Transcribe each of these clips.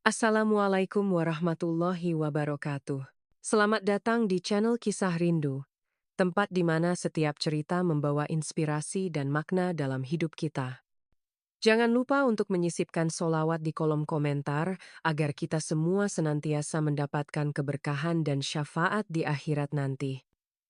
Assalamualaikum warahmatullahi wabarakatuh. Selamat datang di channel Kisah Rindu, tempat di mana setiap cerita membawa inspirasi dan makna dalam hidup kita. Jangan lupa untuk menyisipkan solawat di kolom komentar agar kita semua senantiasa mendapatkan keberkahan dan syafaat di akhirat nanti.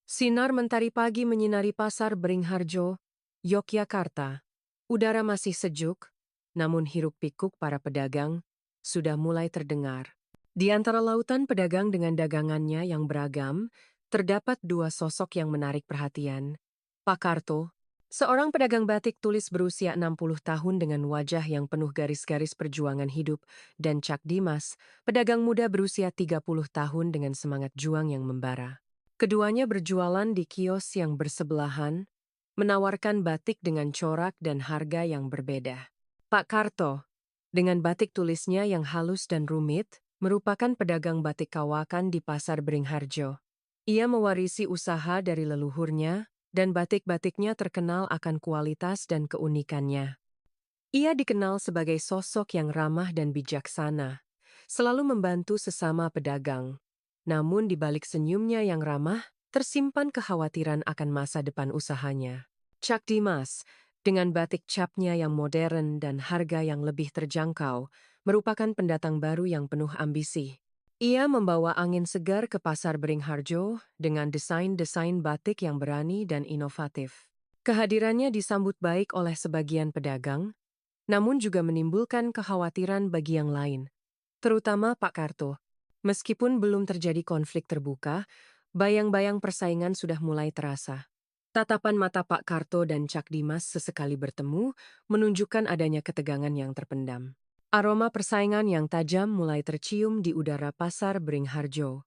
Sinar mentari pagi menyinari pasar Beringharjo, Yogyakarta. Udara masih sejuk, namun hiruk-pikuk para pedagang sudah mulai terdengar. Di antara lautan pedagang dengan dagangannya yang beragam, terdapat dua sosok yang menarik perhatian. Pak Karto, seorang pedagang batik tulis berusia 60 tahun dengan wajah yang penuh garis-garis perjuangan hidup, dan Cak Dimas, pedagang muda berusia 30 tahun dengan semangat juang yang membara. Keduanya berjualan di kios yang bersebelahan, menawarkan batik dengan corak dan harga yang berbeda. Pak Karto, dengan batik tulisnya yang halus dan rumit, merupakan pedagang batik kawakan di Pasar Beringharjo. Ia mewarisi usaha dari leluhurnya, dan batik-batiknya terkenal akan kualitas dan keunikannya. Ia dikenal sebagai sosok yang ramah dan bijaksana, selalu membantu sesama pedagang. Namun di balik senyumnya yang ramah, tersimpan kekhawatiran akan masa depan usahanya. Cak Dimas, dengan batik capnya yang modern dan harga yang lebih terjangkau, merupakan pendatang baru yang penuh ambisi. Ia membawa angin segar ke Pasar Beringharjo dengan desain-desain batik yang berani dan inovatif. Kehadirannya disambut baik oleh sebagian pedagang, namun juga menimbulkan kekhawatiran bagi yang lain, terutama Pak Karto. Meskipun belum terjadi konflik terbuka, bayang-bayang persaingan sudah mulai terasa. Tatapan mata Pak Karto dan Cak Dimas sesekali bertemu, menunjukkan adanya ketegangan yang terpendam. Aroma persaingan yang tajam mulai tercium di udara Pasar Beringharjo.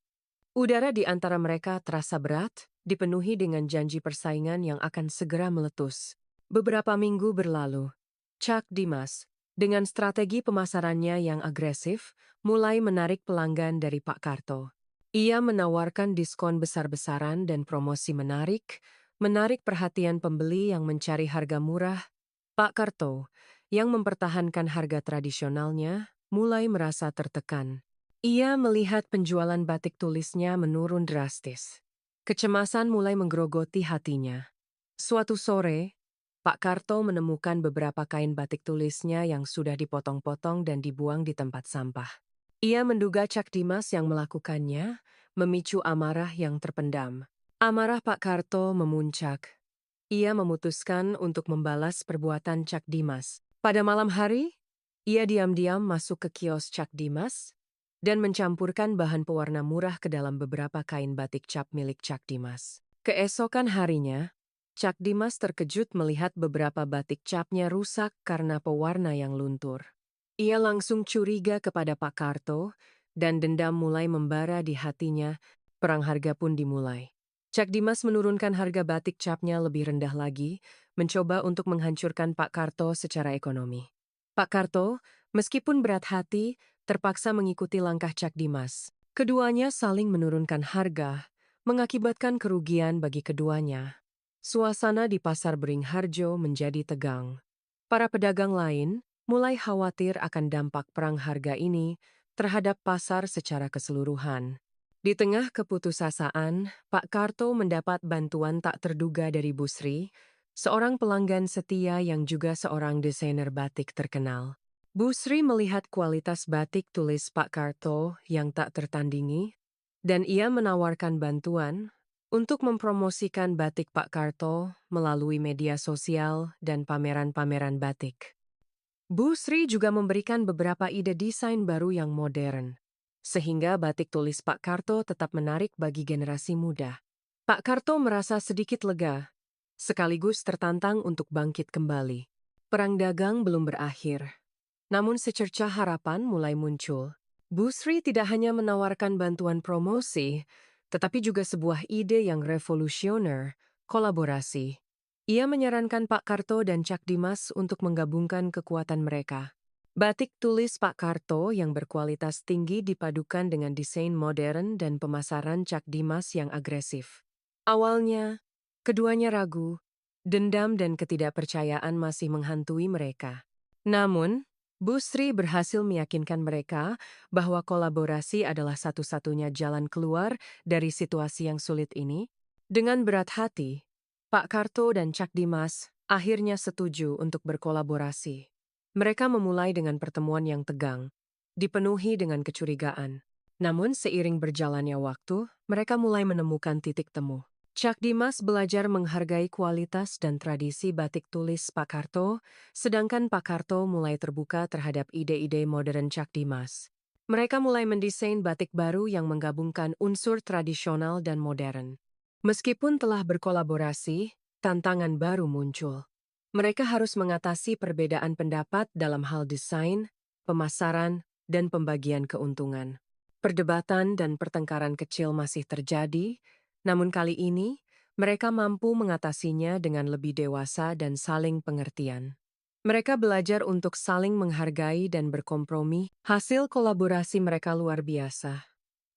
Udara di antara mereka terasa berat, dipenuhi dengan janji persaingan yang akan segera meletus. Beberapa minggu berlalu, Cak Dimas, dengan strategi pemasarannya yang agresif, mulai menarik pelanggan dari Pak Karto. Ia menawarkan diskon besar-besaran dan promosi menarik perhatian pembeli yang mencari harga murah. Pak Karto, yang mempertahankan harga tradisionalnya, mulai merasa tertekan. Ia melihat penjualan batik tulisnya menurun drastis. Kecemasan mulai menggerogoti hatinya. Suatu sore, Pak Karto menemukan beberapa kain batik tulisnya yang sudah dipotong-potong dan dibuang di tempat sampah. Ia menduga Cak Dimas yang melakukannya, memicu amarah yang terpendam. Amarah Pak Karto memuncak. Ia memutuskan untuk membalas perbuatan Cak Dimas. Pada malam hari, ia diam-diam masuk ke kios Cak Dimas dan mencampurkan bahan pewarna murah ke dalam beberapa kain batik cap milik Cak Dimas. Keesokan harinya, Cak Dimas terkejut melihat beberapa batik capnya rusak karena pewarna yang luntur. Ia langsung curiga kepada Pak Karto, dan dendam mulai membara di hatinya. Perang harga pun dimulai. Cak Dimas menurunkan harga batik capnya lebih rendah lagi, mencoba untuk menghancurkan Pak Karto secara ekonomi. Pak Karto, meskipun berat hati, terpaksa mengikuti langkah Cak Dimas. Keduanya saling menurunkan harga, mengakibatkan kerugian bagi keduanya. Suasana di Pasar Beringharjo menjadi tegang. Para pedagang lain mulai khawatir akan dampak perang harga ini terhadap pasar secara keseluruhan. Di tengah keputusasaan, Pak Karto mendapat bantuan tak terduga dari Bu Sri, seorang pelanggan setia yang juga seorang desainer batik terkenal. Bu Sri melihat kualitas batik tulis Pak Karto yang tak tertandingi, dan ia menawarkan bantuan untuk mempromosikan batik Pak Karto melalui media sosial dan pameran-pameran batik. Bu Sri juga memberikan beberapa ide desain baru yang modern, sehingga batik tulis Pak Karto tetap menarik bagi generasi muda. Pak Karto merasa sedikit lega, sekaligus tertantang untuk bangkit kembali. Perang dagang belum berakhir, namun secercah harapan mulai muncul. Bu Sri tidak hanya menawarkan bantuan promosi, tetapi juga sebuah ide yang revolusioner, kolaborasi. Ia menyarankan Pak Karto dan Cak Dimas untuk menggabungkan kekuatan mereka. Batik tulis Pak Karto yang berkualitas tinggi dipadukan dengan desain modern dan pemasaran Cak Dimas yang agresif. Awalnya, keduanya ragu, dendam dan ketidakpercayaan masih menghantui mereka. Namun, Bu Sri berhasil meyakinkan mereka bahwa kolaborasi adalah satu-satunya jalan keluar dari situasi yang sulit ini. Dengan berat hati, Pak Karto dan Cak Dimas akhirnya setuju untuk berkolaborasi. Mereka memulai dengan pertemuan yang tegang, dipenuhi dengan kecurigaan. Namun seiring berjalannya waktu, mereka mulai menemukan titik temu. Cak Dimas belajar menghargai kualitas dan tradisi batik tulis Pak Karto, sedangkan Pak Karto mulai terbuka terhadap ide-ide modern Cak Dimas. Mereka mulai mendesain batik baru yang menggabungkan unsur tradisional dan modern. Meskipun telah berkolaborasi, tantangan baru muncul. Mereka harus mengatasi perbedaan pendapat dalam hal desain, pemasaran, dan pembagian keuntungan. Perdebatan dan pertengkaran kecil masih terjadi, namun kali ini mereka mampu mengatasinya dengan lebih dewasa dan saling pengertian. Mereka belajar untuk saling menghargai dan berkompromi. Hasil kolaborasi mereka luar biasa.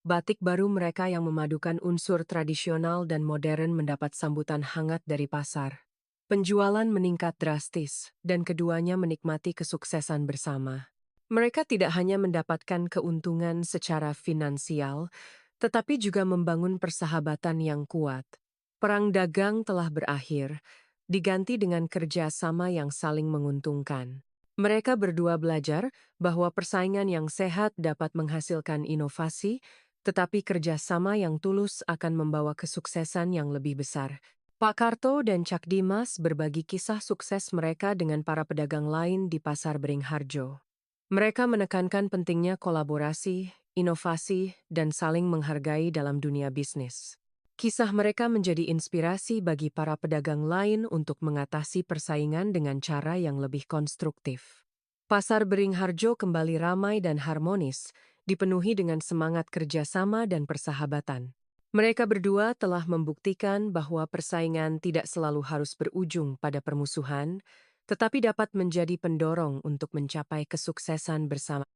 Batik baru mereka yang memadukan unsur tradisional dan modern mendapat sambutan hangat dari pasar. Penjualan meningkat drastis, dan keduanya menikmati kesuksesan bersama. Mereka tidak hanya mendapatkan keuntungan secara finansial, tetapi juga membangun persahabatan yang kuat. Perang dagang telah berakhir, diganti dengan kerjasama yang saling menguntungkan. Mereka berdua belajar bahwa persaingan yang sehat dapat menghasilkan inovasi, tetapi kerjasama yang tulus akan membawa kesuksesan yang lebih besar. Pak Karto dan Cak Dimas berbagi kisah sukses mereka dengan para pedagang lain di Pasar Beringharjo. Mereka menekankan pentingnya kolaborasi, inovasi, dan saling menghargai dalam dunia bisnis. Kisah mereka menjadi inspirasi bagi para pedagang lain untuk mengatasi persaingan dengan cara yang lebih konstruktif. Pasar Beringharjo kembali ramai dan harmonis, dipenuhi dengan semangat kerjasama dan persahabatan. Mereka berdua telah membuktikan bahwa persaingan tidak selalu harus berujung pada permusuhan, tetapi dapat menjadi pendorong untuk mencapai kesuksesan bersama.